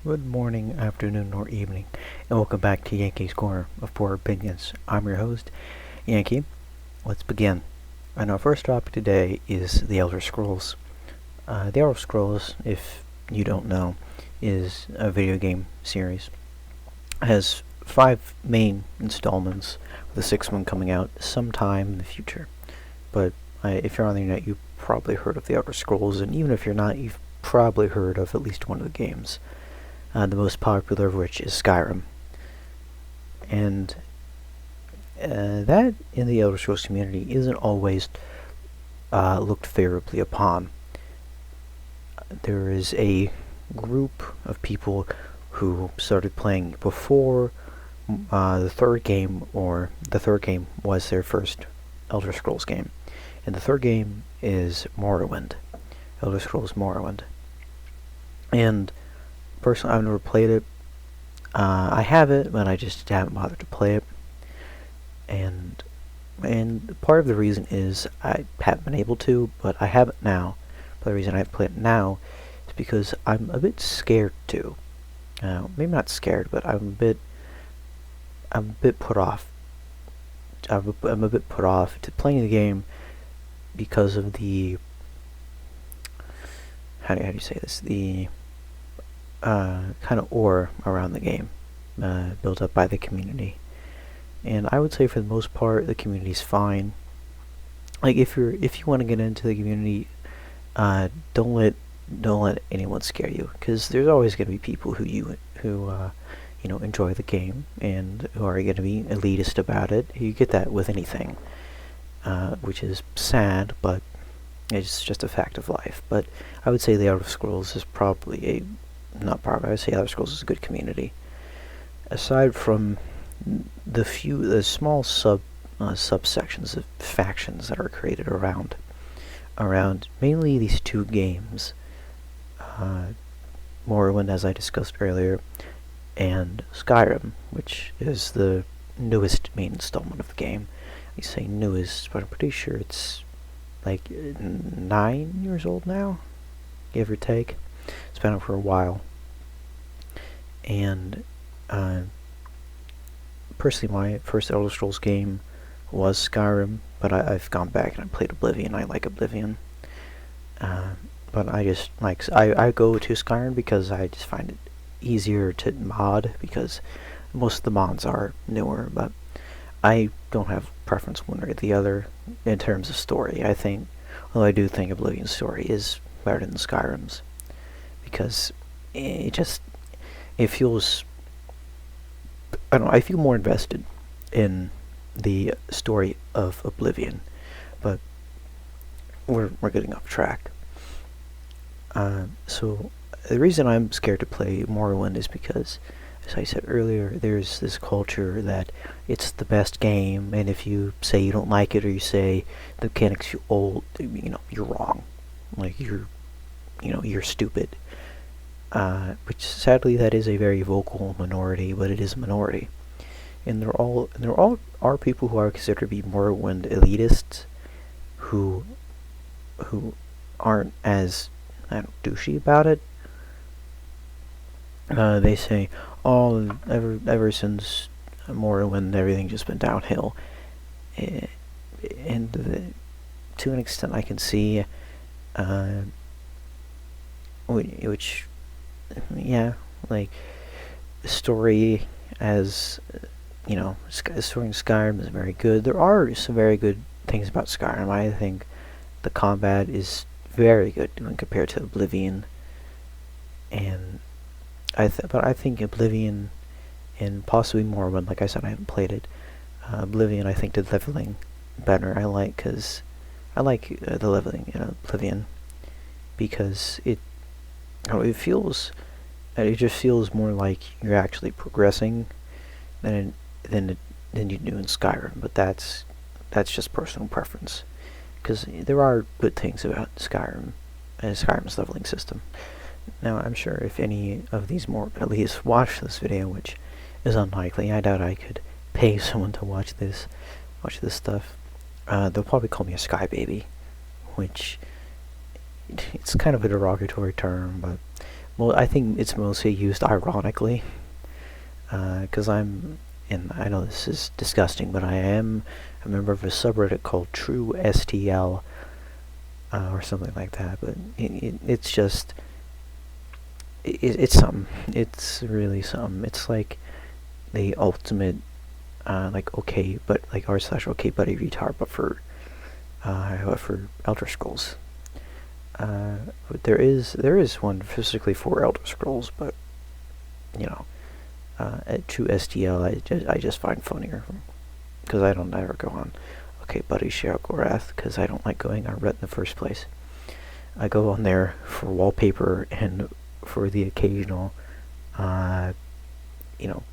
Good morning, afternoon, or evening, and welcome back to Yankee's Corner of Poor Opinions. I'm your host, Yankee. Let's begin. And our first topic today is the Elder Scrolls. The Elder Scrolls, if you don't know, is a video game series. It has 5 main installments, with the 6th one coming out sometime in the future. But if you're on the internet, you've probably heard of the Elder Scrolls, and even if you're not, you've probably heard of at least one of the games. The most popular of which is Skyrim. And that in the Elder Scrolls community isn't always looked favorably upon. There is a group of people who started playing before the third game, or the third game was their first Elder Scrolls game. And the third game is Morrowind, Elder Scrolls Morrowind. And personally, I've never played it. I have it, but I just haven't bothered to play it. And part of the reason is I haven't been able to, but I have it now. But the reason I haven't played it now is because I'm a bit scared to. Maybe not scared, but I'm a bit put off. I'm a bit put off to playing the game because of the how do you say this? The kind of aura around the game built up by the community. And I would say for the most part the community's fine. Like if you want to get into the community, don't let anyone scare you, because there's always going to be people who enjoy the game and who are going to be elitist about it. You get that with anything, which is sad, but it's just a fact of life. But I would say the Elder Scrolls is probably I would say Elder Scrolls is a good community. Aside from the small subsections of factions that are created around mainly these two games, Morrowind, as I discussed earlier, and Skyrim, which is the newest main installment of the game. I say newest, but I'm pretty sure it's like 9 years old now, give or take. It's been out for a while. And personally, my first Elder Scrolls game was Skyrim, but I've gone back and I played Oblivion. I like Oblivion. But I go to Skyrim because I just find it easier to mod, because most of the mods are newer, but I don't have preference one or the other in terms of story. Although I do think Oblivion's story is better than Skyrim's, because it feels, I feel more invested in the story of Oblivion. But we're getting off track. So the reason I'm scared to play Morrowind is because, as I said earlier, there's this culture that it's the best game, and if you say you don't like it, or you say the mechanics are old, you're wrong. Like you're stupid. Which sadly that is a very vocal minority, but it is a minority. And there all are people who are considered to be Morrowind elitists, who aren't as douchey about it. They say, "Oh, ever since Morrowind, everything just been downhill," and to an extent, I can see, which, yeah, like the story as the story in Skyrim is very good. There are some very good things about Skyrim. I think the combat is very good when compared to Oblivion, and but I think Oblivion and possibly Morrowind, like I said, I haven't played it. Oblivion, I think, did leveling better. I like the leveling in Oblivion, because it just feels more like you're actually progressing than you do in Skyrim. But that's just personal preference, because there are good things about Skyrim and Skyrim's leveling system. Now, I'm sure if any of these more elites watch this video, which is unlikely, I doubt I could pay someone to watch this stuff. They'll probably call me a sky baby, which it's kind of a derogatory term, but Well, I think it's mostly used ironically, because and I know this is disgusting, but I am a member of a subreddit called True STL, or something like that. But it's just, it's something. It's really something. It's like the ultimate, like okay, but like r/okay buddy retard, but for Elder Scrolls. But there is one physically for Elder Scrolls, but you know, at True STL, I just find funnier because I don't ever go on. Okay, buddy, share Gorath because I don't like going on Reddit in the first place. I go on there for wallpaper and for the occasional,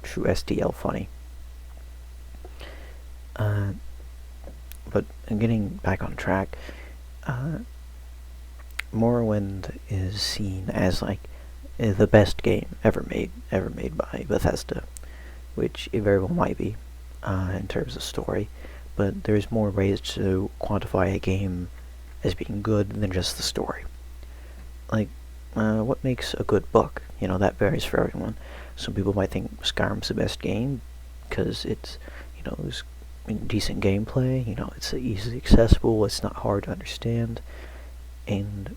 True STL funny. But getting back on track, Morrowind is seen as like the best game ever made by Bethesda, which it very well might be, in terms of story. But there's more ways to quantify a game as being good than just the story. Like, what makes a good book? That varies for everyone. Some people might think Skyrim's the best game because it's decent gameplay. It's easily accessible. It's not hard to understand, and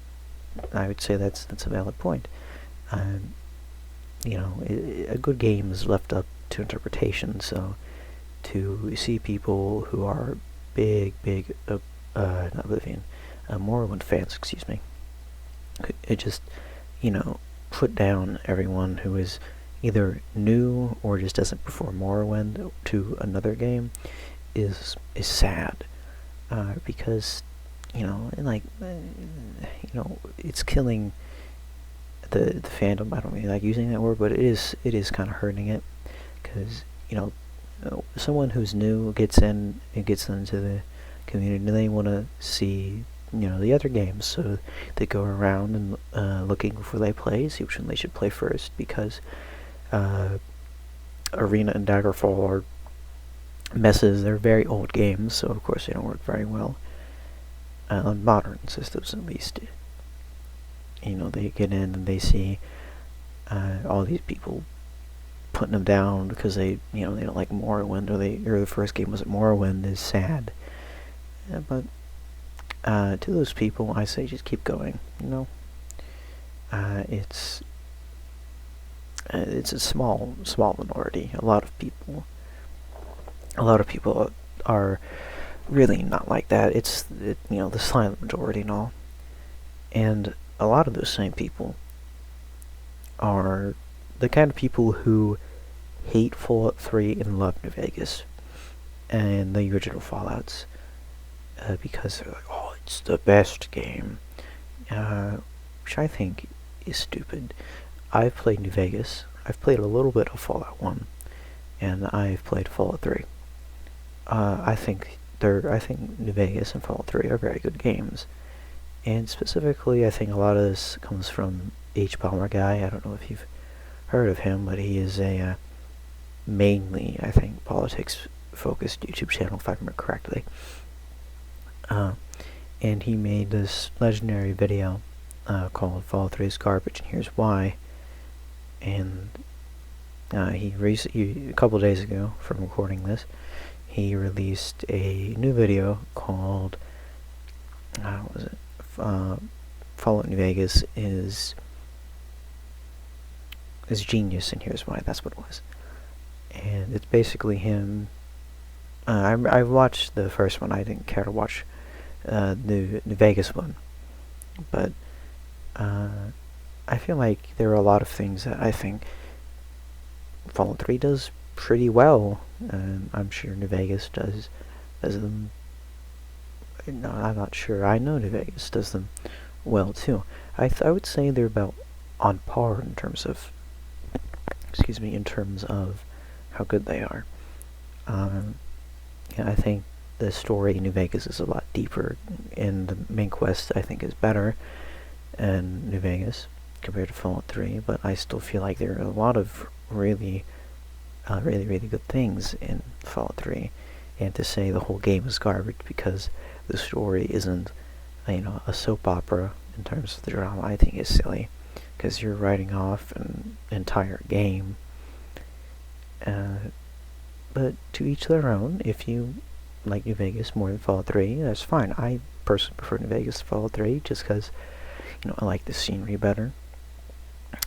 I would say that's a valid point. A good game is left up to interpretation. So to see people who are big, not Oblivion, Morrowind fans, excuse me, it just, put down everyone who is either new or just doesn't prefer Morrowind to another game is sad, because it's killing the fandom. I don't really like using that word, but it is kind of hurting it, because someone who's new gets into the community and they want to see the other games, so they go around and looking before they play, see which one they should play first, because Arena and Daggerfall are messes. They're very old games, so of course they don't work very well on modern systems, at least. They get in and they see all these people putting them down because they don't like Morrowind, or the first game wasn't Morrowind, is sad. But to those people, I say just keep going. It's a small minority. A lot of people are really not like that. It's the silent majority and all. And a lot of those same people are the kind of people who hate Fallout 3 and love New Vegas and the original Fallouts, because they're like, oh, it's the best game, which I think is stupid. I've played New Vegas, I've played a little bit of Fallout 1, and I've played Fallout 3. I think New Vegas and Fallout 3 are very good games. And specifically, I think a lot of this comes from H. Palmer Guy. I don't know if you've heard of him, but he is a mainly, I think, politics-focused YouTube channel, if I remember correctly. And he made this legendary video called Fallout 3 is Garbage, and here's why. And a couple days ago, from recording this, he released a new video called, what was it? Fallout New Vegas is genius, and here's why. That's what it was. And it's basically him. I watched the first one. I didn't care to watch the New Vegas one, but I feel like there are a lot of things that I think Fallout 3 does pretty well. I'm sure New Vegas does them. No, I'm not sure. I know New Vegas does them well too. I would say they're about on par in terms of, how good they are. I think the story in New Vegas is a lot deeper, and the main quest I think is better in New Vegas compared to Fallout 3. But I still feel like there are a lot of really good things in Fallout 3, and to say the whole game is garbage because the story isn't, a soap opera in terms of the drama, I think is silly. because you're writing off an entire game. But to each their own. If you like New Vegas more than Fallout 3, that's fine. I personally prefer New Vegas to Fallout 3 just because, I like the scenery better.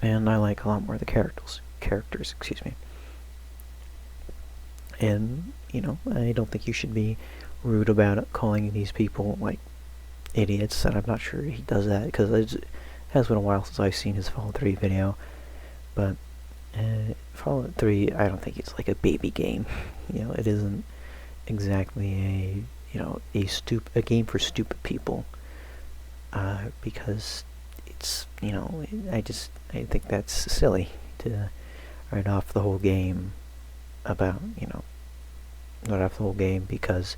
And I like a lot more of the characters, excuse me. And, I don't think you should be rude about it, calling these people, like, idiots, and I'm not sure he does that, because it has been a while since I've seen his Fallout 3 video, but Fallout 3, I don't think it's like a baby game. It isn't exactly a game for stupid people, because it's, I think that's silly to write off the whole game about, write off the whole game because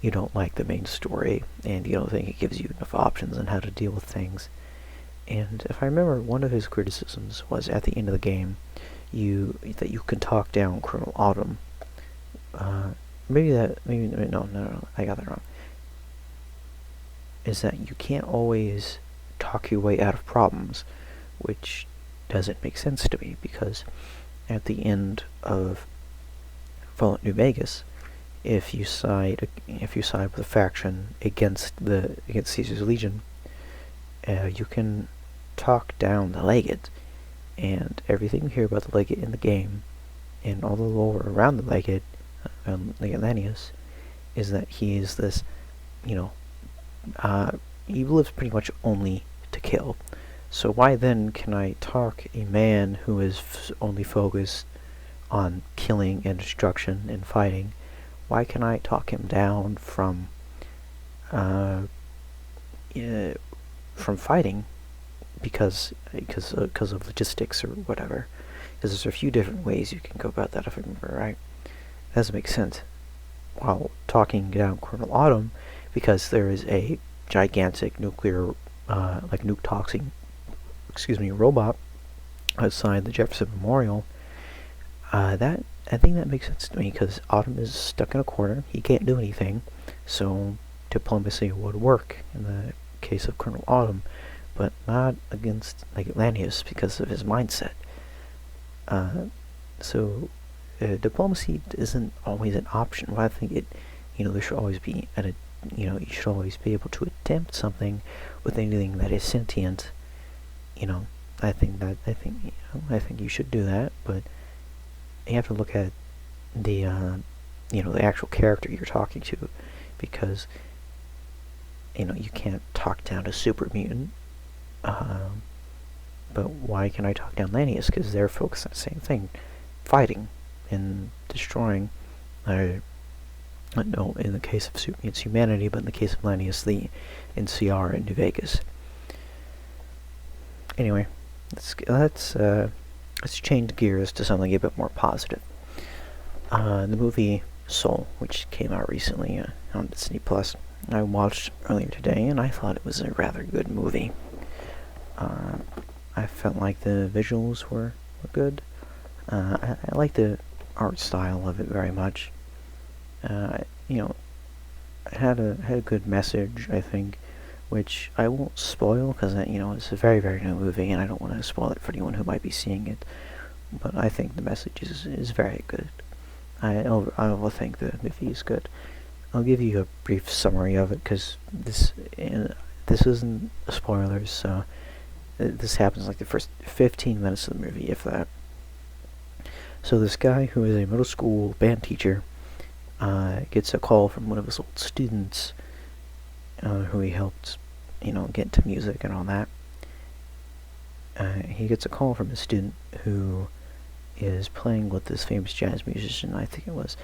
you don't like the main story and you don't think it gives you enough options on how to deal with things. And if I remember, one of his criticisms was at the end of the game, that you can talk down Colonel Autumn. No, I got that wrong. Is that you can't always talk your way out of problems, which doesn't make sense to me, because at the end of Fallout New Vegas, if you side with a faction against Caesar's Legion, you can talk down the Legate, and everything you hear about the Legate in the game, and all the lore around the Legate, Legate Lanius, is that he is this, he lives pretty much only to kill. So why then can I talk a man who is only focused on killing and destruction and fighting? Why can I talk him down from fighting because of logistics or whatever? Because there's a few different ways you can go about that, if I remember right. That doesn't make sense. While talking down Colonel Autumn, because there is a gigantic nuclear, nuke toxin, robot outside the Jefferson Memorial. I think that makes sense to me, because Autumn is stuck in a corner. He can't do anything, so diplomacy would work in the case of Colonel Autumn, but not against Lanius because of his mindset. So diplomacy isn't always an option. Well, I think there should always be you should always be able to attempt something with anything that is sentient. I think you should do that, but you have to look at the the actual character you're talking to, because you can't talk down a super mutant. But why can I talk down Lanius? Because they're focused on the same thing, fighting and destroying. No, in the case of it's humanity, but in the case of Lanius, the NCR in New Vegas. Anyway, let's change gears to something a bit more positive. The movie Soul, which came out recently on Disney Plus, I watched earlier today, and I thought it was a rather good movie. I felt like the visuals were good. I like the art style of it very much. It had a good message, I think, which I won't spoil because it's a very, very new movie, and I don't want to spoil it for anyone who might be seeing it. But I think the message is very good. I think the movie is good. I'll give you a brief summary of it, because this isn't spoilers, so this happens like the first 15 minutes of the movie, if that. So this guy, who is a middle school band teacher, gets a call from one of his old students, who he helped, get into music and all that. He gets a call from a student who is playing with this famous jazz musician. I think it was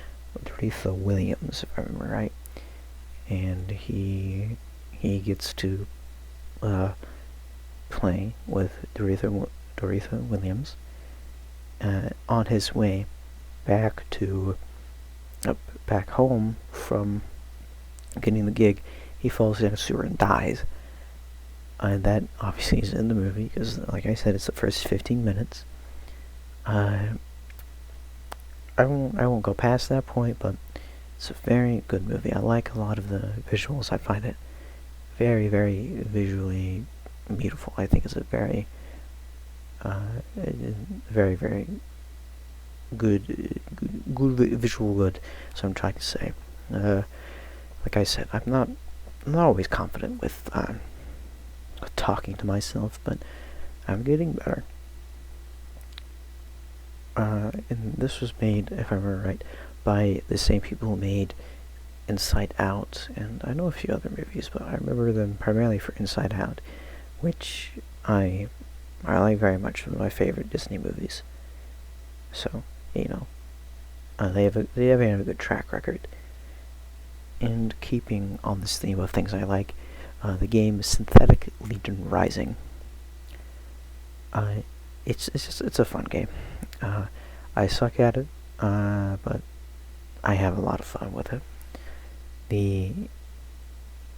Aretha Williams, if I remember right. And he gets to play with Aretha Williams. On his way back home from getting the gig, he falls in a sewer and dies. And that obviously is in the movie, because, like I said, it's the first 15 minutes. I won't go past that point, but it's a very good movie. I like a lot of the visuals. I find it very, very visually beautiful. I think it's a very Very, very good visual good. So I'm trying to say. Like I said, I'm not always confident with talking to myself, but I'm getting better. And this was made, if I remember right, by the same people who made Inside Out, and I know a few other movies, but I remember them primarily for Inside Out, which I like very much. One of my favorite Disney movies. So, they have a good track record. And keeping on this theme of things I like, the game Synthetic Legion Rising. It's a fun game. I suck at it, but I have a lot of fun with it.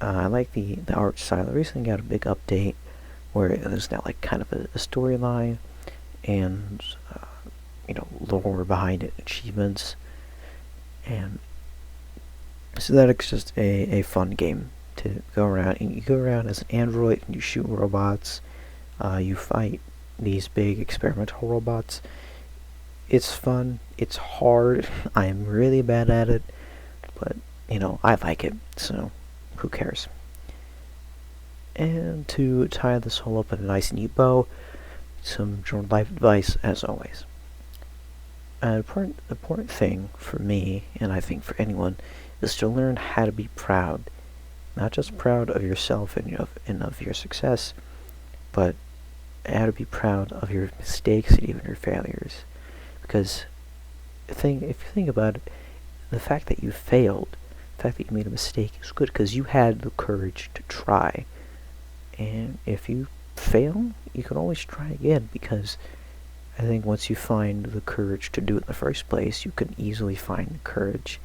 I like the art style. I recently got a big update where there's now like kind of a storyline and lore behind it, achievements, and Synthetic's just a fun game to go around. And you go around as an android and you shoot robots. You fight these big experimental robots. It's fun. It's hard. I am really bad at it, but I like it, so who cares? And to tie this whole up in a nice neat bow, some journal life advice as always. An important thing for me, and I think for anyone, is to learn how to be proud. Not just proud of yourself and of your success, but how to be proud of your mistakes and even your failures. Because if you think about it, the fact that you failed, the fact that you made a mistake is good because you had the courage to try. And if you fail, you can always try again, because I think once you find the courage to do it in the first place, you can easily find the courage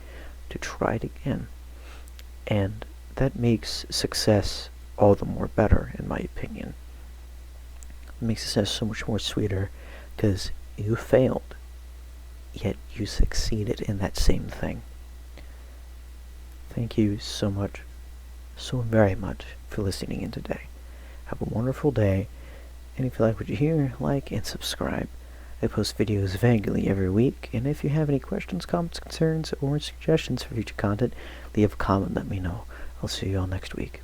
to try it again. And that makes success all the more better, in my opinion. It makes success so much more sweeter because you failed, yet you succeeded in that same thing. Thank you so much, so very much, for listening in today. Have a wonderful day, and if you like what you hear, like and subscribe. I post videos vaguely every week, and if you have any questions, comments, concerns, or suggestions for future content, leave a comment, let me know. I'll see you all next week.